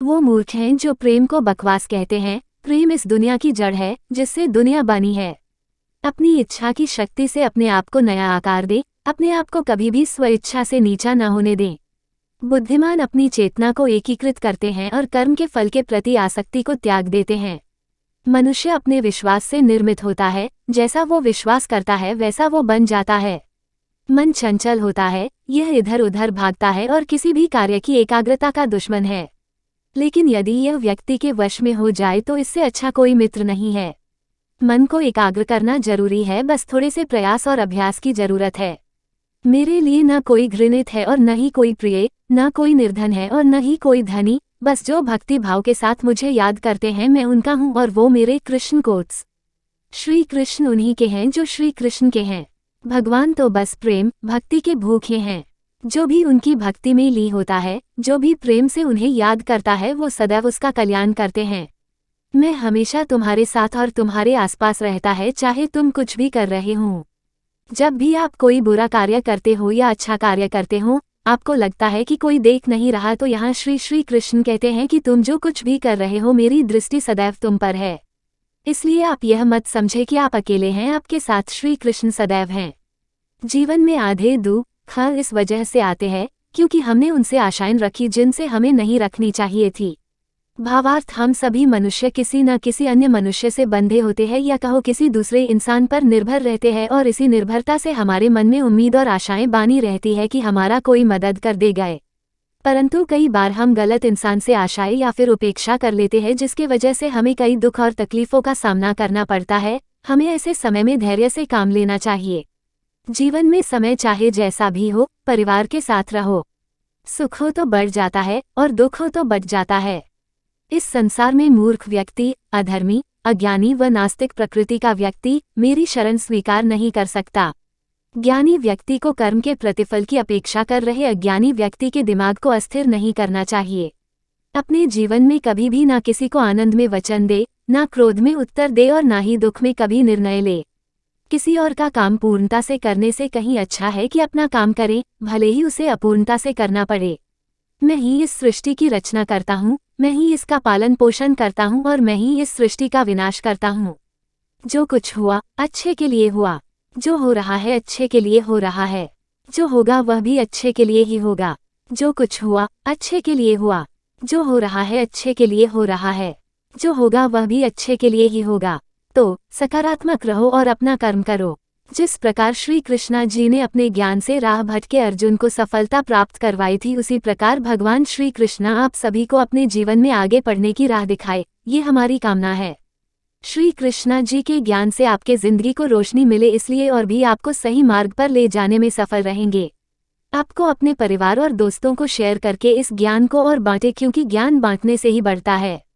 वो मूर्ख हैं जो प्रेम को बकवास कहते हैं। प्रेम इस दुनिया की जड़ है जिससे दुनिया बनी है। अपनी इच्छा की शक्ति से अपने आप को नया आकार दे, अपने आप को कभी भी स्वेच्छा से नीचा न होने दें। बुद्धिमान अपनी चेतना को एकीकृत करते हैं और कर्म के फल के प्रति आसक्ति को त्याग देते हैं। मनुष्य अपने विश्वास से निर्मित होता है, जैसा वो विश्वास करता है वैसा वो बन जाता है। मन चंचल होता है, यह इधर उधर भागता है और किसी भी कार्य की एकाग्रता का दुश्मन है। लेकिन यदि यह व्यक्ति के वश में हो जाए तो इससे अच्छा कोई मित्र नहीं है। मन को एकाग्र करना जरूरी है, बस थोड़े से प्रयास और अभ्यास की जरूरत है। मेरे लिए न कोई घृणित है और न ही कोई प्रिय, न कोई निर्धन है और न ही कोई धनी, बस जो भक्ति भाव के साथ मुझे याद करते हैं मैं उनका हूँ और वो मेरे कृष्ण कोट्स। श्री कृष्ण उन्हीं के हैं जो श्री कृष्ण के हैं। भगवान तो बस प्रेम भक्ति के भूखे हैं। जो भी उनकी भक्ति में लीन होता है, जो भी प्रेम से उन्हें याद करता है, वो सदैव उसका कल्याण करते हैं। मैं हमेशा तुम्हारे साथ और तुम्हारे आसपास रहता है, चाहे तुम कुछ भी कर रहे हो। जब भी आप कोई बुरा कार्य करते हो या अच्छा कार्य करते हो, आपको लगता है कि कोई देख नहीं रहा, तो यहाँ श्री कृष्ण कहते हैं कि तुम जो कुछ भी कर रहे हो मेरी दृष्टि सदैव तुम पर है। इसलिए आप यह मत समझे कि आप अकेले हैं, आपके साथ श्री कृष्ण सदैव हैं। जीवन में आधे दुख इस वजह से आते हैं क्योंकि हमने उनसे आशाएं रखी जिनसे हमें नहीं रखनी चाहिए थी। भावार्थ, हम सभी मनुष्य किसी न किसी अन्य मनुष्य से बंधे होते हैं या कहो किसी दूसरे इंसान पर निर्भर रहते हैं, और इसी निर्भरता से हमारे मन में उम्मीद और आशाएं बानी रहती है कि हमारा कोई मदद कर दे गए। परंतु कई बार हम गलत इंसान से आशाएं या फिर उपेक्षा कर लेते हैं, जिसके वजह से हमें कई दुख और तकलीफों का सामना करना पड़ता है। हमें ऐसे समय में धैर्य से काम लेना चाहिए। जीवन में समय चाहे जैसा भी हो, परिवार के साथ रहो। सुख हो तो बढ़ जाता है और दुख हो तो बढ़ जाता है। इस संसार में मूर्ख व्यक्ति, अधर्मी, अज्ञानी व नास्तिक प्रकृति का व्यक्ति मेरी शरण स्वीकार नहीं कर सकता। ज्ञानी व्यक्ति को कर्म के प्रतिफल की अपेक्षा कर रहे अज्ञानी व्यक्ति के दिमाग को अस्थिर नहीं करना चाहिए। अपने जीवन में कभी भी ना किसी को आनंद में वचन दे, ना क्रोध में उत्तर दे और ना ही दुख में कभी निर्णय ले। किसी और का काम पूर्णता से करने से कहीं अच्छा है कि अपना काम करें, भले ही उसे अपूर्णता से करना पड़े। मैं ही इस सृष्टि की रचना करता हूँ, मैं ही इसका पालन पोषण करता हूँ और मैं ही इस सृष्टि का विनाश करता हूँ। जो कुछ हुआ अच्छे के लिए हुआ, जो हो रहा है अच्छे के लिए हो रहा है, जो होगा वह भी अच्छे के लिए ही होगा। जो कुछ हुआ अच्छे के लिए हुआ, जो हो रहा है अच्छे के लिए हो रहा है, जो होगा वह भी अच्छे के लिए ही होगा। तो सकारात्मक रहो और अपना कर्म करो। जिस प्रकार श्री कृष्णा जी ने अपने ज्ञान से राह भटके अर्जुन को सफलता प्राप्त करवाई थी, उसी प्रकार भगवान श्री कृष्णा आप सभी को अपने जीवन में आगे बढ़ने की राह दिखाए, ये हमारी कामना है। श्री कृष्णा जी के ज्ञान से आपके जिंदगी को रोशनी मिले, इसलिए और भी आपको सही मार्ग पर ले जाने में सफल रहेंगे। आपको अपने परिवार और दोस्तों को शेयर करके इस ज्ञान को और बांटे, क्योंकि ज्ञान बांटने से ही बढ़ता है।